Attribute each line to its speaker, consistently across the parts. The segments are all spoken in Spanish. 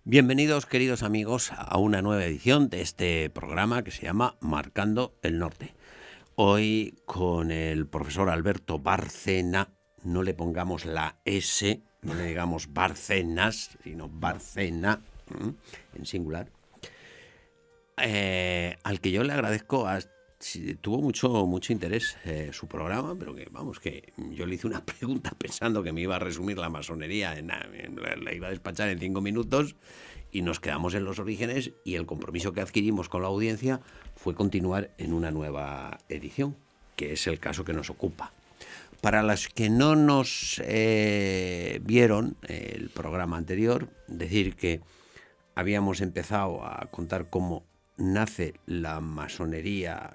Speaker 1: Bienvenidos, queridos amigos, a una nueva edición de este programa que se llama Marcando el Norte. Hoy con el profesor Alberto Bárcena, no le pongamos la S, no le digamos Bárcenas, sino Bárcena, en singular, al que yo le agradezco, tuvo mucho interés su programa, pero que yo le hice una pregunta pensando que me iba a resumir la masonería, la iba a despachar en 5 minutos y nos quedamos en los orígenes, y el compromiso que adquirimos con la audiencia fue continuar en una nueva edición, que es el caso que nos ocupa. Para los que no nos vieron el programa anterior, decir que habíamos empezado a contar cómo nace la masonería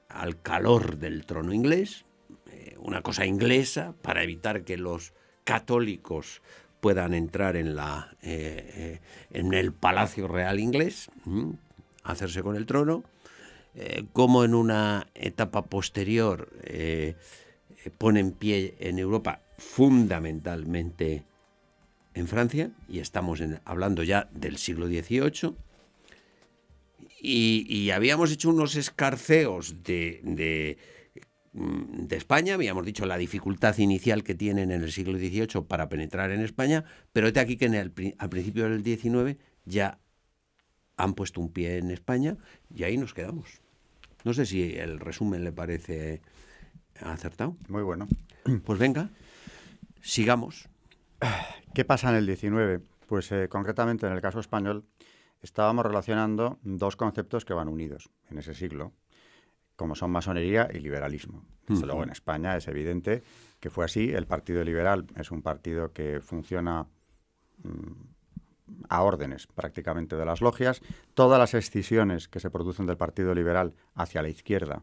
Speaker 1: al calor del trono inglés, una cosa inglesa para evitar que los católicos puedan entrar en el Palacio Real inglés, hacerse con el trono, como en una etapa posterior pone en pie en Europa, fundamentalmente en Francia, y estamos hablando ya del siglo XVIII, y habíamos hecho unos escarceos de España, habíamos dicho la dificultad inicial que tienen en el siglo XVIII para penetrar en España, pero de aquí que al principio del XIX ya han puesto un pie en España y ahí nos quedamos. No sé si el resumen le parece acertado.
Speaker 2: Muy bueno.
Speaker 1: Pues venga, sigamos.
Speaker 2: ¿Qué pasa en el XIX? Pues concretamente en el caso español estábamos relacionando dos conceptos que van unidos en ese siglo, como son masonería y liberalismo. Desde luego en España es evidente que fue así. El Partido Liberal es un partido que funciona a órdenes prácticamente de las logias. Todas las escisiones que se producen del Partido Liberal hacia la izquierda,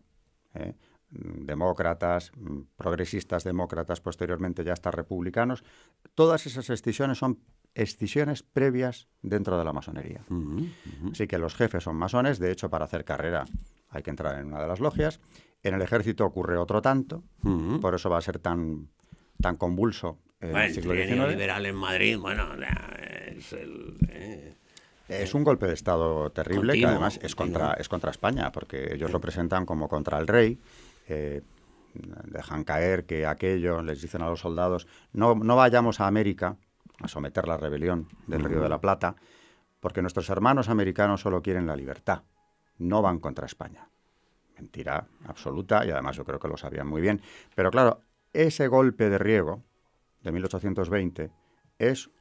Speaker 2: demócratas, progresistas demócratas, posteriormente ya hasta republicanos, todas esas escisiones son escisiones previas dentro de la masonería. Así que los jefes son masones. De hecho, para hacer carrera hay que entrar en una de las logias. En el ejército ocurre otro tanto, por eso va a ser tan convulso el siglo XIX.
Speaker 1: Liberal en Madrid,
Speaker 2: es un golpe de Estado terrible,
Speaker 1: continuo,
Speaker 2: que además es contra España, porque ellos lo presentan como contra el rey. Dejan caer que aquello, les dicen a los soldados, no vayamos a América a someter la rebelión del Río de la Plata, porque nuestros hermanos americanos solo quieren la libertad, no van contra España. Mentira absoluta, y además yo creo que lo sabían muy bien. Pero claro, ese golpe de riego de 1820 es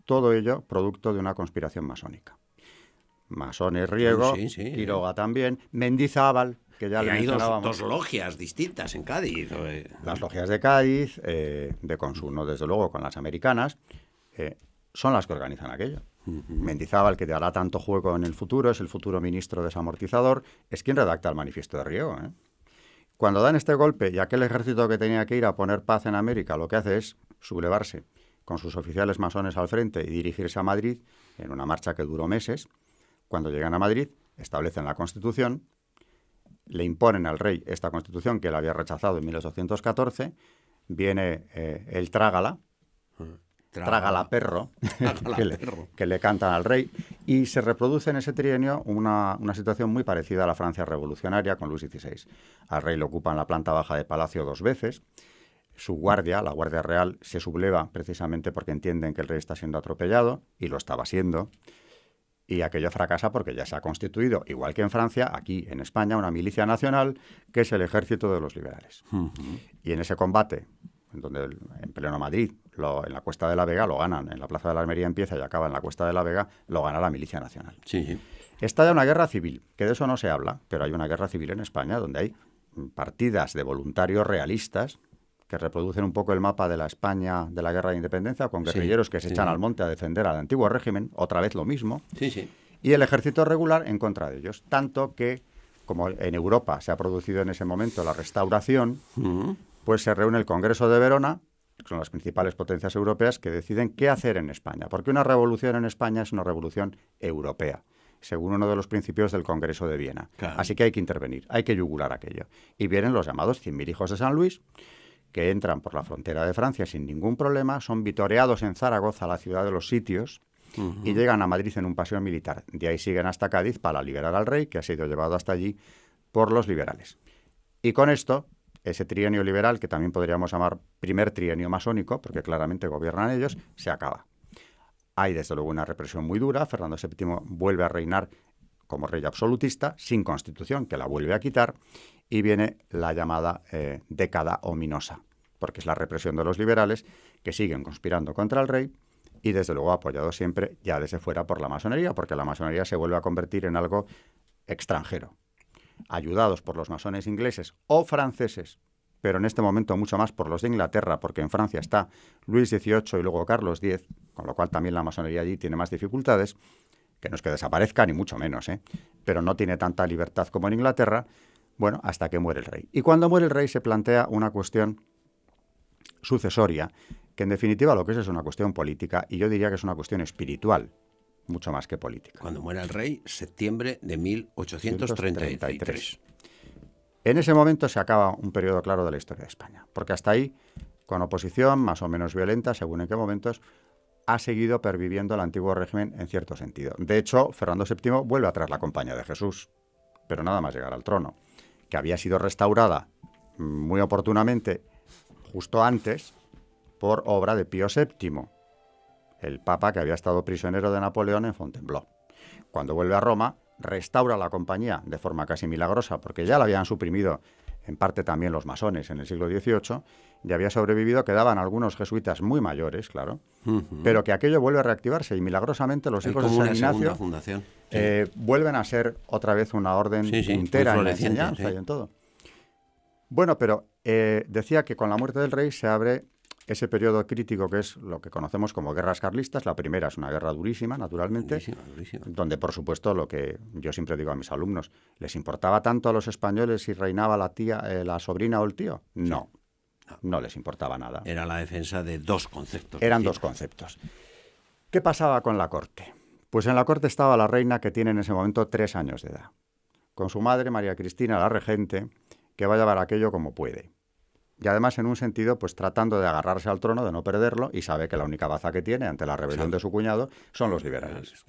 Speaker 2: todo ello producto de una conspiración masónica. Masones Riego,
Speaker 1: sí.
Speaker 2: Quiroga también, Mendizábal, que ya le mencionábamos.
Speaker 1: Hay dos logias distintas en Cádiz.
Speaker 2: Las logias de Cádiz, de consumo, desde luego, con las americanas, son las que organizan aquello. Mendizábal, que te hará tanto juego en el futuro, es el futuro ministro desamortizador, es quien redacta el manifiesto de Riego. Cuando dan este golpe y aquel ejército que tenía que ir a poner paz en América lo que hace es sublevarse con sus oficiales masones al frente y dirigirse a Madrid en una marcha que duró meses. Cuando llegan a Madrid, establecen la Constitución, le imponen al rey esta Constitución que él había rechazado en 1814, viene el trágala perro, que le cantan al rey, y se reproduce en ese trienio una situación muy parecida a la Francia revolucionaria con Luis XVI. Al rey le ocupan la planta baja de Palacio 2 veces, su guardia, la Guardia Real, se subleva precisamente porque entienden que el rey está siendo atropellado, y lo estaba siendo, y aquello fracasa porque ya se ha constituido, igual que en Francia, aquí en España, una milicia nacional que es el Ejército de los Liberales. Y en ese combate, donde en pleno Madrid, en la Cuesta de la Vega lo ganan, en la Plaza de la Almería empieza y acaba en la Cuesta de la Vega, lo gana la milicia nacional.
Speaker 1: Sí.
Speaker 2: Estalla una guerra civil, que de eso no se habla, pero hay una guerra civil en España donde hay partidas de voluntarios realistas que reproducen un poco el mapa de la España de la Guerra de Independencia, con guerrilleros que se echan al monte a defender al antiguo régimen, otra vez lo mismo, y el ejército regular en contra de ellos. Tanto que, como en Europa se ha producido en ese momento la restauración, pues se reúne el Congreso de Verona, que son las principales potencias europeas, que deciden qué hacer en España, porque una revolución en España es una revolución europea, según uno de los principios del Congreso de Viena. Claro. Así que hay que intervenir, hay que yugular aquello. Y vienen los llamados 100.000 hijos de San Luis, que entran por la frontera de Francia sin ningún problema, son vitoreados en Zaragoza, la ciudad de los sitios, y llegan a Madrid en un paseo militar. De ahí siguen hasta Cádiz para liberar al rey, que ha sido llevado hasta allí por los liberales. Y con esto, ese trienio liberal, que también podríamos llamar primer trienio masónico, porque claramente gobiernan ellos, se acaba. Hay desde luego una represión muy dura. Fernando VII vuelve a reinar como rey absolutista, sin constitución, que la vuelve a quitar, y viene la llamada década ominosa, porque es la represión de los liberales que siguen conspirando contra el rey y desde luego apoyado siempre ya desde fuera por la masonería, porque la masonería se vuelve a convertir en algo extranjero, ayudados por los masones ingleses o franceses, pero en este momento mucho más por los de Inglaterra, porque en Francia está Luis XVIII y luego Carlos X, con lo cual también la masonería allí tiene más dificultades, que no es que desaparezca, ni mucho menos, pero no tiene tanta libertad como en Inglaterra, bueno, hasta que muere el rey. Y cuando muere el rey se plantea una cuestión sucesoria, que en definitiva lo que es una cuestión política, y yo diría que es una cuestión espiritual, mucho más que política.
Speaker 1: Cuando muere el rey, septiembre de 1833.
Speaker 2: En ese momento se acaba un periodo claro de la historia de España, porque hasta ahí, con oposición más o menos violenta, según en qué momentos, ha seguido perviviendo el antiguo régimen en cierto sentido. De hecho, Fernando VII vuelve a traer la Compañía de Jesús, pero nada más llegar al trono, que había sido restaurada muy oportunamente justo antes por obra de Pío VII, el papa que había estado prisionero de Napoleón en Fontainebleau. Cuando vuelve a Roma, restaura la compañía de forma casi milagrosa, porque ya la habían suprimido en parte también los masones en el siglo XVIII, y había sobrevivido, quedaban algunos jesuitas muy mayores, claro, pero que aquello vuelve a reactivarse y milagrosamente los hijos de San Ignacio vuelven a ser otra vez una orden puntera en la enseñanza y en todo. Bueno, pero decía que con la muerte del rey se abre ese periodo crítico que es lo que conocemos como guerras carlistas. La primera es una guerra durísima, naturalmente, durísima. Donde, por supuesto, lo que yo siempre digo a mis alumnos, ¿les importaba tanto a los españoles si reinaba la tía, la sobrina o el tío? No, no les importaba nada.
Speaker 1: Era la defensa de dos conceptos.
Speaker 2: Eran dos conceptos. ¿Qué pasaba con la corte? Pues en la corte estaba la reina, que tiene en ese momento 3 años de edad, con su madre, María Cristina, la regente, que va a llevar aquello como puede. Y además, en un sentido, pues tratando de agarrarse al trono, de no perderlo, y sabe que la única baza que tiene ante la rebelión de su cuñado son los liberales.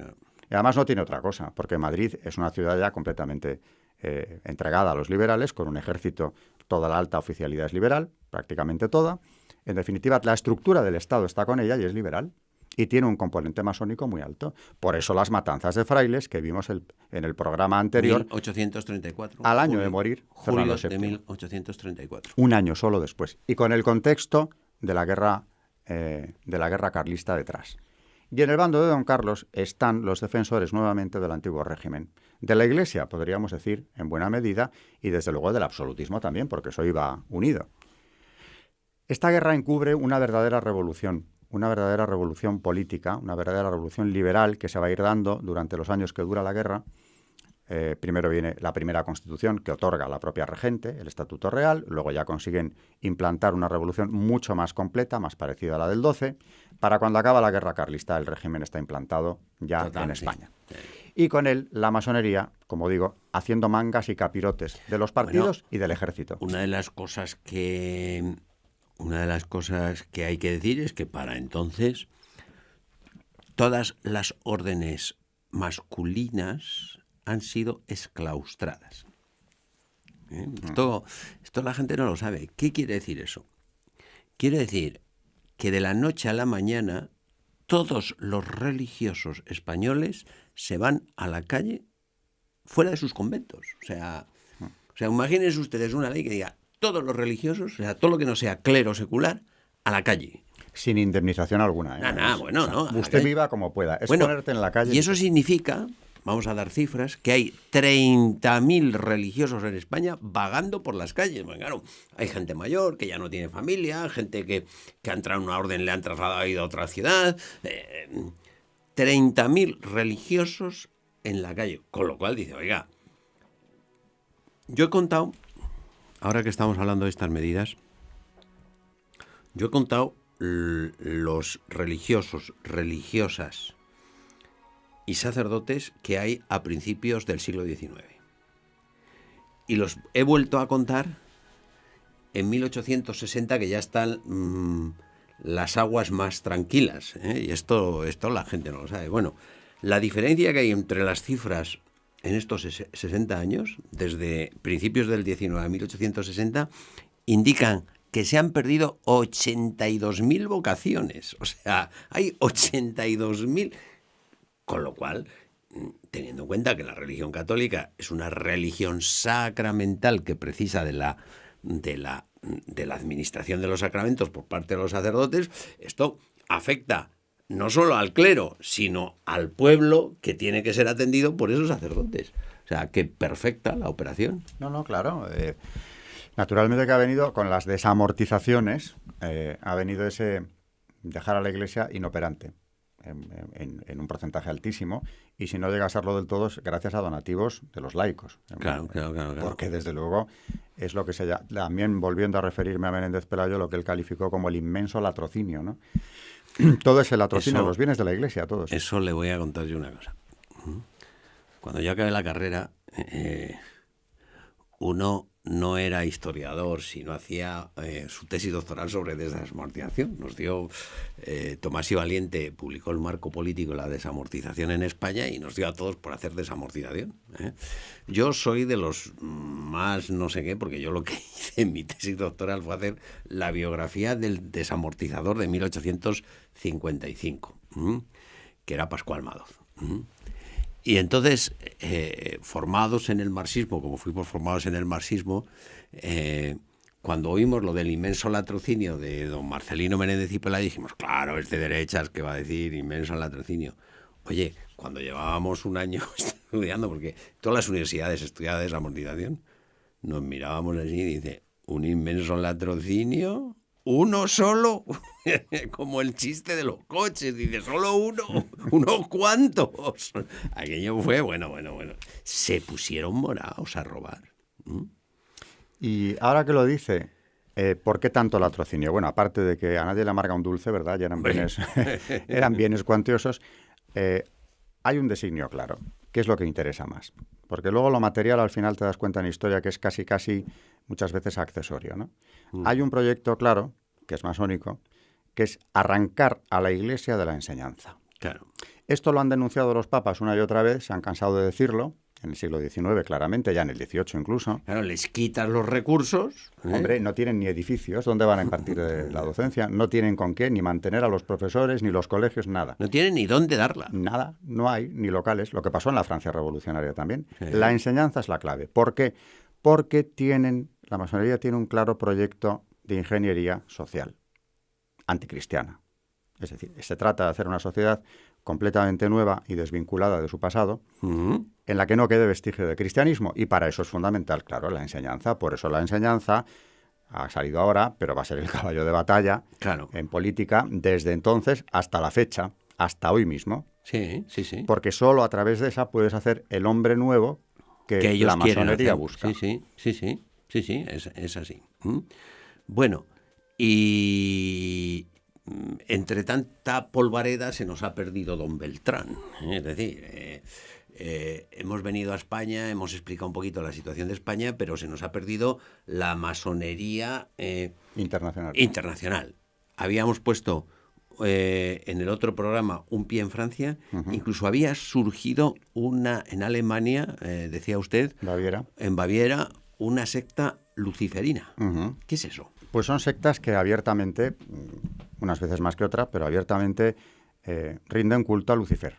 Speaker 2: Y además no tiene otra cosa, porque Madrid es una ciudad ya completamente entregada a los liberales, con un ejército, toda la alta oficialidad es liberal, prácticamente toda. En definitiva, la estructura del Estado está con ella y es liberal. Y tiene un componente masónico muy alto. Por eso las matanzas de frailes que vimos en el programa anterior.
Speaker 1: 1834.
Speaker 2: Al año de morir,
Speaker 1: julio de 1834.
Speaker 2: Un año solo después. Y con el contexto de la guerra carlista detrás. Y en el bando de don Carlos están los defensores nuevamente del antiguo régimen. De la Iglesia, podríamos decir, en buena medida, y desde luego del absolutismo también, porque eso iba unido. Esta guerra encubre una verdadera revolución política, una verdadera revolución liberal que se va a ir dando durante los años que dura la guerra. Primero viene la primera constitución que otorga la propia regente, el Estatuto Real, luego ya consiguen implantar una revolución mucho más completa, más parecida a la del 12, para cuando acaba la guerra carlista el régimen está implantado ya en España. Sí. Y con él la masonería, como digo, haciendo mangas y capirotes de los partidos y del ejército.
Speaker 1: Una de las cosas que hay que decir es que para entonces todas las órdenes masculinas han sido exclaustradas. Esto la gente no lo sabe. ¿Qué quiere decir eso? Quiere decir que de la noche a la mañana todos los religiosos españoles se van a la calle fuera de sus conventos. O sea, imagínense ustedes una ley que diga todos los religiosos, o sea, todo lo que no sea clero secular, a la calle.
Speaker 2: Sin indemnización alguna.
Speaker 1: Bueno, no.
Speaker 2: Usted viva como pueda. Es ponerte en la calle.
Speaker 1: Y eso significa, vamos a dar cifras, que hay 30.000 religiosos en España vagando por las calles. Bueno, claro, hay gente mayor que ya no tiene familia, gente que ha entrado en una orden, le han trasladado a otra ciudad. 30.000 religiosos en la calle. Con lo cual dice, oiga, yo he contado, ahora que estamos hablando de estas medidas, yo he contado los religiosos, religiosas y sacerdotes que hay a principios del siglo XIX. Y los he vuelto a contar en 1860, que ya están las aguas más tranquilas, ¿eh? Y esto la gente no lo sabe. Bueno, la diferencia que hay entre las cifras en estos 60 años, desde principios del 19 a 1860, indican que se han perdido 82.000 vocaciones. O sea, hay 82.000, con lo cual, teniendo en cuenta que la religión católica es una religión sacramental que precisa de la administración de los sacramentos por parte de los sacerdotes, esto afecta no solo al clero, sino al pueblo, que tiene que ser atendido por esos sacerdotes. O sea, que perfecta la operación.
Speaker 2: No, claro. Naturalmente que ha venido con las desamortizaciones, ha venido ese dejar a la Iglesia inoperante en un porcentaje altísimo, y si no llega a serlo del todo es gracias a donativos de los laicos.
Speaker 1: Claro.
Speaker 2: Porque desde luego es lo que se llama, también volviendo a referirme a Menéndez Pelayo, lo que él calificó como el inmenso latrocinio, ¿no? Todo ese latrocinio, los bienes de la Iglesia, todos.
Speaker 1: Eso le voy a contar yo una cosa. Cuando yo acabé la carrera, uno no era historiador, sino hacía su tesis doctoral sobre desamortización. Nos dio Tomás y Valiente, publicó el marco político de la desamortización en España y nos dio a todos por hacer desamortización. Yo soy de los más no sé qué, porque yo lo que hice en mi tesis doctoral fue hacer la biografía del desamortizador de 1855, que era Pascual Madoz. Y entonces, formados en el marxismo, como fuimos formados en el marxismo, cuando oímos lo del inmenso latrocinio de don Marcelino Menéndez y Pelayo, dijimos, claro, es de derechas, ¿qué va a decir? Inmenso latrocinio. Oye, cuando llevábamos un año estudiando, porque todas las universidades estudiaban desamortización, nos mirábamos así y dice, ¿un inmenso latrocinio? ¿Uno solo? Como el chiste de los coches, dice, ¿solo uno? ¿Unos cuantos? Aquello fue, bueno. Se pusieron morados a robar.
Speaker 2: Y ahora que lo dice, ¿por qué tanto latrocinio? Bueno, aparte de que a nadie le amarga un dulce, ¿verdad? Ya eran bienes cuantiosos. Hay un designio claro. ¿Qué es lo que interesa más? Porque luego lo material al final te das cuenta en historia que es casi muchas veces accesorio, ¿no? Hay un proyecto claro, que es masónico, que es arrancar a la Iglesia de la enseñanza.
Speaker 1: Claro.
Speaker 2: Esto lo han denunciado los papas una y otra vez, se han cansado de decirlo, en el siglo XIX claramente, ya en el XVIII incluso.
Speaker 1: Claro, les quitas los recursos.
Speaker 2: Hombre, no tienen ni edificios donde van a impartir la docencia, no tienen con qué ni mantener a los profesores, ni los colegios, nada.
Speaker 1: No tienen ni dónde darla.
Speaker 2: Nada, no hay, ni locales, lo que pasó en la Francia revolucionaria también.
Speaker 1: Sí.
Speaker 2: La enseñanza es la clave. ¿Por qué? Porque la masonería tiene un claro proyecto de ingeniería social, anticristiana. Es decir, se trata de hacer una sociedad completamente nueva y desvinculada de su pasado, en la que no quede vestigio de cristianismo. Y para eso es fundamental, claro, la enseñanza. Por eso la enseñanza ha salido ahora, pero va a ser el caballo de batalla en política desde entonces hasta la fecha, hasta hoy mismo.
Speaker 1: Sí.
Speaker 2: Porque solo a través de esa puedes hacer el hombre nuevo que
Speaker 1: ellos
Speaker 2: la masonería busca.
Speaker 1: Sí, es así. Bueno, y entre tanta polvareda se nos ha perdido don Beltrán. Es decir, hemos venido a España, hemos explicado un poquito la situación de España, pero se nos ha perdido la masonería internacional. Habíamos puesto en el otro programa un pie en Francia, incluso había surgido en Alemania, decía usted, en Baviera, una secta luciferina. ¿Qué es eso?
Speaker 2: Pues son sectas que abiertamente, unas veces más que otras, pero abiertamente rinden culto a Lucifer.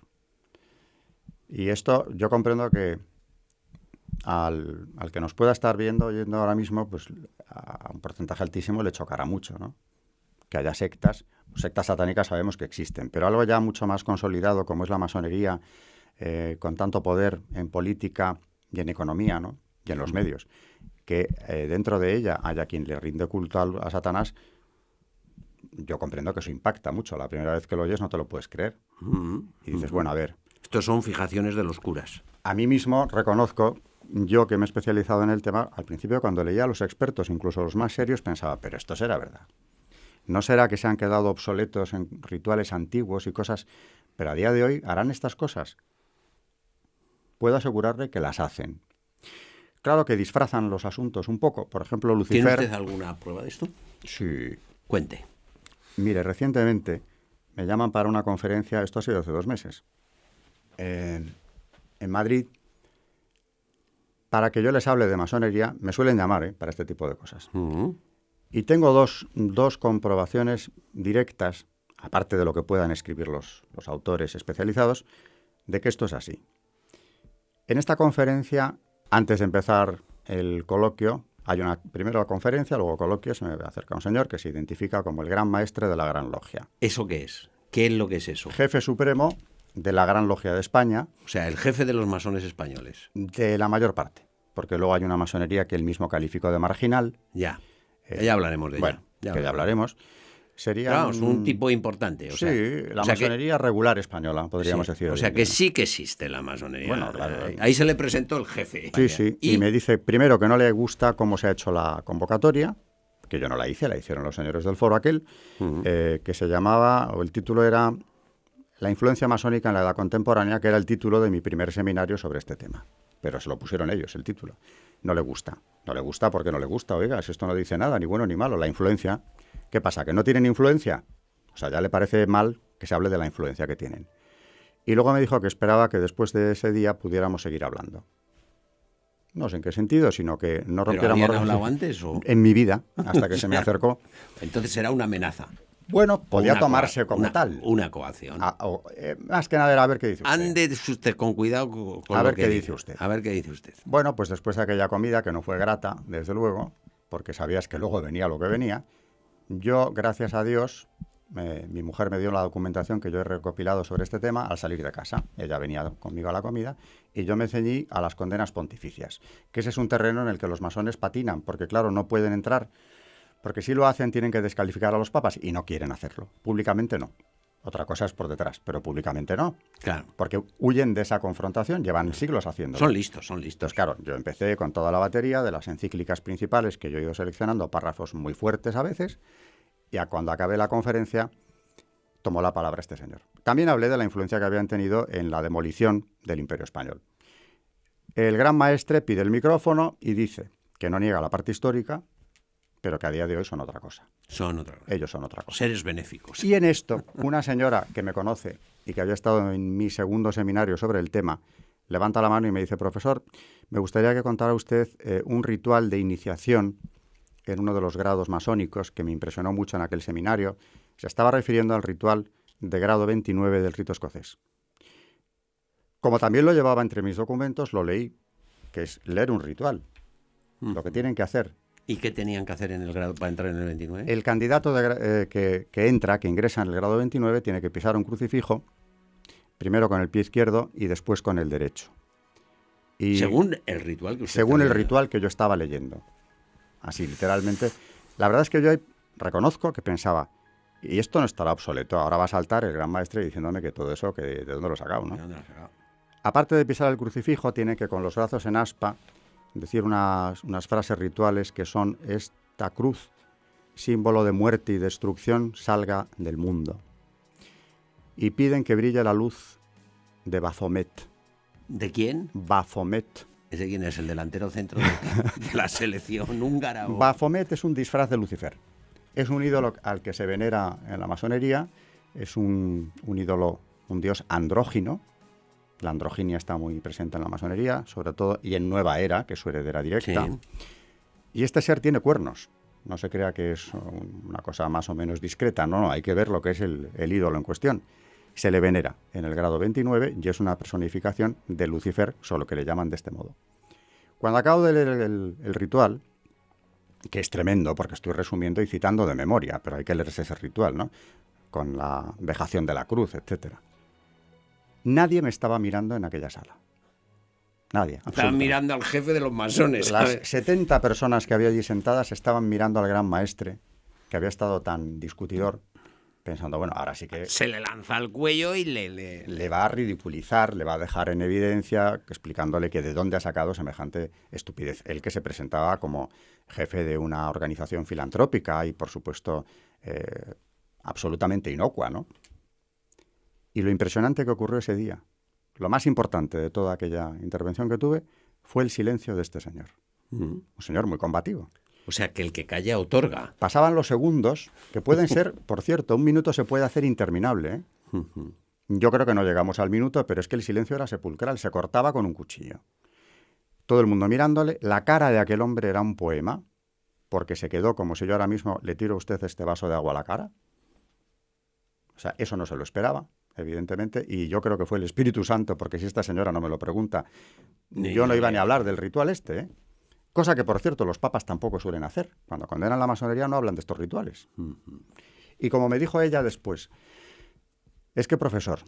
Speaker 2: Y esto yo comprendo que al que nos pueda estar oyendo ahora mismo, pues a un porcentaje altísimo le chocará mucho, ¿no? Que haya sectas satánicas sabemos que existen, pero algo ya mucho más consolidado como es la masonería, con tanto poder en política y en economía, ¿no? Y en los medios, que dentro de ella haya quien le rinde culto a Satanás, yo comprendo que eso impacta mucho. La primera vez que lo oyes no te lo puedes creer. Y dices, bueno, a ver.
Speaker 1: Estos son fijaciones de los curas.
Speaker 2: A mí mismo reconozco, yo que me he especializado en el tema, al principio cuando leía a los expertos, incluso los más serios, pensaba, pero esto será verdad. ¿No será que se han quedado obsoletos en rituales antiguos y cosas? Pero a día de hoy harán estas cosas. Puedo asegurarle que las hacen. Claro que disfrazan los asuntos un poco. Por ejemplo, Lucifer...
Speaker 1: ¿Tiene usted alguna prueba de esto?
Speaker 2: Sí.
Speaker 1: Cuente.
Speaker 2: Mire, recientemente me llaman para una conferencia, esto ha sido hace 2 meses, en Madrid, para que yo les hable de masonería. Me suelen llamar para este tipo de cosas. Y tengo dos comprobaciones directas, aparte de lo que puedan escribir los autores especializados, de que esto es así. En esta conferencia, antes de empezar el coloquio, hay primero la conferencia, luego coloquio, se me acerca un señor que se identifica como el Gran Maestre de la Gran Logia.
Speaker 1: ¿Eso qué es? ¿Qué es lo que es eso?
Speaker 2: Jefe supremo de la Gran Logia de España.
Speaker 1: O sea, el jefe de los masones españoles.
Speaker 2: De la mayor parte, porque luego hay una masonería que él mismo calificó de marginal.
Speaker 1: Ya hablaremos de ella.
Speaker 2: Bueno, ya hablaremos. Sería
Speaker 1: claro, es un tipo importante.
Speaker 2: Sí, la masonería regular española, podríamos decir.
Speaker 1: O sea que sí que existe la masonería.
Speaker 2: Bueno, claro.
Speaker 1: Ahí se le presentó el jefe.
Speaker 2: Sí. Y me dice primero que no le gusta cómo se ha hecho la convocatoria, que yo no la hice, la hicieron los señores del foro aquel, que se llamaba, o el título era La influencia masónica en la edad contemporánea, que era el título de mi primer seminario sobre este tema. Pero se lo pusieron ellos, el título. No le gusta. No le gusta porque no le gusta, oiga, si esto no dice nada, ni bueno ni malo. La influencia. ¿Qué pasa? ¿Que no tienen influencia? O sea, ya le parece mal que se hable de la influencia que tienen. Y luego me dijo que esperaba que después de ese día pudiéramos seguir hablando. No sé en qué sentido, sino que no rompiéramos...
Speaker 1: ¿Pero habían hablado antes o...?
Speaker 2: En mi vida, hasta que se me acercó.
Speaker 1: Entonces era una amenaza.
Speaker 2: Bueno, podía tomarse como tal.
Speaker 1: Una coacción.
Speaker 2: Más que nada era a ver qué dice usted.
Speaker 1: Ande usted con cuidado con
Speaker 2: a
Speaker 1: lo
Speaker 2: ver
Speaker 1: que
Speaker 2: qué dice usted.
Speaker 1: A ver qué dice usted.
Speaker 2: Bueno, pues después de aquella comida, que no fue grata, desde luego, porque sabías que luego venía lo que venía, yo, gracias a Dios, mi mujer me dio la documentación que yo he recopilado sobre este tema al salir de casa. Ella venía conmigo a la comida y yo me ceñí a las condenas pontificias, que ese es un terreno en el que los masones patinan, porque claro, no pueden entrar, porque si lo hacen tienen que descalificar a los papas y no quieren hacerlo. Públicamente no. Otra cosa es por detrás, pero públicamente no.
Speaker 1: Claro.
Speaker 2: Porque huyen de esa confrontación, llevan siglos haciéndolo.
Speaker 1: Son listos.
Speaker 2: Entonces, claro, yo empecé con toda la batería de las encíclicas principales que yo he ido seleccionando, párrafos muy fuertes a veces, y cuando acabé la conferencia tomó la palabra este señor. También hablé de la influencia que habían tenido en la demolición del Imperio Español. El Gran Maestre pide el micrófono y dice que no niega la parte histórica, pero que a día de hoy son otra cosa. Ellos son otra cosa.
Speaker 1: Seres benéficos.
Speaker 2: Y en esto, una señora que me conoce y que había estado en mi segundo seminario sobre el tema, levanta la mano y me dice: profesor, me gustaría que contara usted un ritual de iniciación en uno de los grados masónicos que me impresionó mucho en aquel seminario. Se estaba refiriendo al ritual de grado 29 del rito escocés. Como también lo llevaba entre mis documentos, lo leí, que es leer un ritual, lo que tienen que hacer.
Speaker 1: ¿Y qué tenían que hacer en el grado para entrar en el 29?
Speaker 2: El candidato que ingresa en el grado 29, tiene que pisar un crucifijo, primero con el pie izquierdo y después con el derecho. Y
Speaker 1: según el ritual que usted
Speaker 2: según el ritual que yo estaba leyendo. Así, literalmente. La verdad es que yo reconozco que pensaba, y esto no estará obsoleto, ahora va a saltar el Gran Maestre diciéndome que todo eso, que ¿de dónde lo he sacado, no?
Speaker 1: ¿De dónde lo he sacado?
Speaker 2: Aparte de pisar el crucifijo, tiene que con los brazos en aspa decir unas frases rituales que son: esta cruz, símbolo de muerte y destrucción, salga del mundo. Y piden que brille la luz de Baphomet.
Speaker 1: ¿De quién?
Speaker 2: Baphomet.
Speaker 1: ¿Ese quién es? ¿El delantero centro de la selección húngara? ¿O?
Speaker 2: Baphomet es un disfraz de Lucifer. Es un ídolo al que se venera en la masonería. Es un ídolo, un dios andrógino. La androginia está muy presente en la masonería, sobre todo, y en Nueva Era, que es su heredera directa. Sí. Y este ser tiene cuernos. No se crea que es una cosa más o menos discreta. No, hay que ver lo que es el ídolo en cuestión. Se le venera en el grado 29 y es una personificación de Lucifer, solo que le llaman de este modo. Cuando acabo de leer el ritual, que es tremendo porque estoy resumiendo y citando de memoria, pero hay que leerse ese ritual, ¿no? Con la vejación de la cruz, etcétera. Nadie me estaba mirando en aquella sala. Nadie.
Speaker 1: Estaban mirando al jefe de los masones, ¿sabes?
Speaker 2: Las 70 personas que había allí sentadas estaban mirando al Gran Maestre, que había estado tan discutidor, pensando, bueno, ahora sí que...
Speaker 1: Se le lanza al cuello y le
Speaker 2: va a ridiculizar, le va a dejar en evidencia, explicándole que de dónde ha sacado semejante estupidez. Él, que se presentaba como jefe de una organización filantrópica y, por supuesto, absolutamente inocua, ¿no? Y lo impresionante que ocurrió ese día, lo más importante de toda aquella intervención que tuve, fue el silencio de este señor. Un señor muy combativo.
Speaker 1: O sea, que el que calla otorga.
Speaker 2: Pasaban los segundos, que pueden ser, por cierto, un minuto se puede hacer interminable, ¿eh? Yo creo que no llegamos al minuto, pero es que el silencio era sepulcral, se cortaba con un cuchillo. Todo el mundo mirándole, la cara de aquel hombre era un poema, porque se quedó como si yo ahora mismo le tiro a usted este vaso de agua a la cara. O sea, eso no se lo esperaba, evidentemente, y yo creo que fue el Espíritu Santo, porque si esta señora no me lo pregunta, yo no iba ni a hablar del ritual este, ¿eh? Cosa que, por cierto, los papas tampoco suelen hacer. Cuando condenan la masonería no hablan de estos rituales. Y como me dijo ella después, es que, profesor,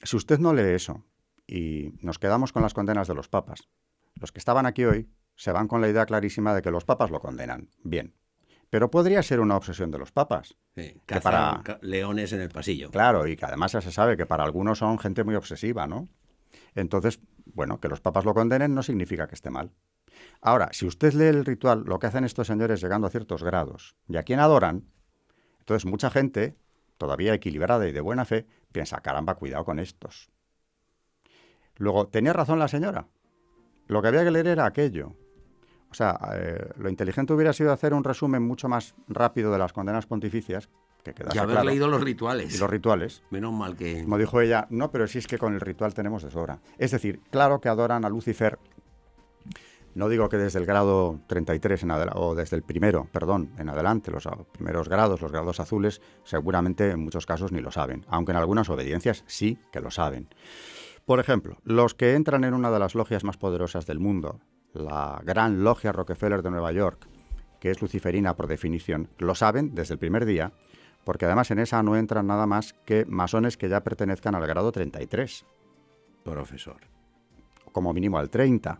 Speaker 2: si usted no lee eso y nos quedamos con las condenas de los papas, los que estaban aquí hoy se van con la idea clarísima de que los papas lo condenan. Bien. Pero podría ser una obsesión de los papas.
Speaker 1: Sí, cazan leones en el pasillo.
Speaker 2: Claro, y que además ya se sabe que para algunos son gente muy obsesiva, ¿no? Entonces, bueno, que los papas lo condenen no significa que esté mal. Ahora, si usted lee el ritual, lo que hacen estos señores llegando a ciertos grados, y a quien adoran, entonces mucha gente, todavía equilibrada y de buena fe, piensa, caramba, cuidado con estos. Luego, ¿tenía razón la señora? Lo que había que leer era aquello. O sea, lo inteligente hubiera sido hacer un resumen mucho más rápido de las condenas pontificias, que quedase
Speaker 1: y haber
Speaker 2: claro.
Speaker 1: leído los rituales.
Speaker 2: Y los rituales.
Speaker 1: Menos mal que...
Speaker 2: Como dijo ella, no, pero si es que con el ritual tenemos de sobra. Es decir, claro que adoran a Lucifer. No digo que desde el grado 33 o desde el primero, perdón, en adelante, los primeros grados, los grados azules, seguramente en muchos casos ni lo saben, aunque en algunas obediencias sí que lo saben. Por ejemplo, los que entran en una de las logias más poderosas del mundo, la Gran Logia Rockefeller de Nueva York, que es luciferina por definición, lo saben desde el primer día, porque además en esa no entran nada más que masones que ya pertenezcan al grado 33.
Speaker 1: Profesor.
Speaker 2: Como mínimo al 30.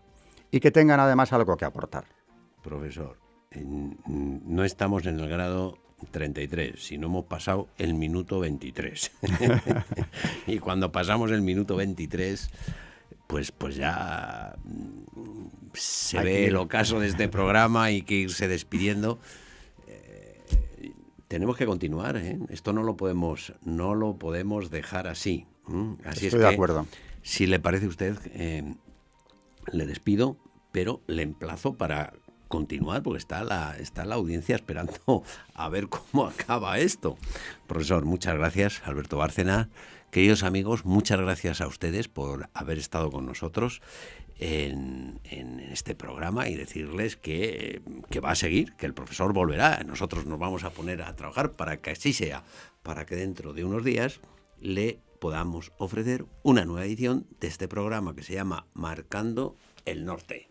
Speaker 2: Y que tengan además algo que aportar.
Speaker 1: Profesor, no estamos en el grado 33, sino hemos pasado el minuto 23. Y cuando pasamos el minuto 23, pues ya se ve el ocaso de este programa y que irse despidiendo. Tenemos que continuar, ¿eh? Esto no lo podemos dejar así. Así
Speaker 2: Estoy de acuerdo.
Speaker 1: Si le parece a usted, le despido, pero le emplazo para continuar, porque está la audiencia esperando a ver cómo acaba esto. Profesor, muchas gracias, Alberto Bárcena. Queridos amigos, muchas gracias a ustedes por haber estado con nosotros en este programa y decirles que va a seguir, que el profesor volverá. Nosotros nos vamos a poner a trabajar para que así sea, para que dentro de unos días le podamos ofrecer una nueva edición de este programa que se llama Marcando el Norte.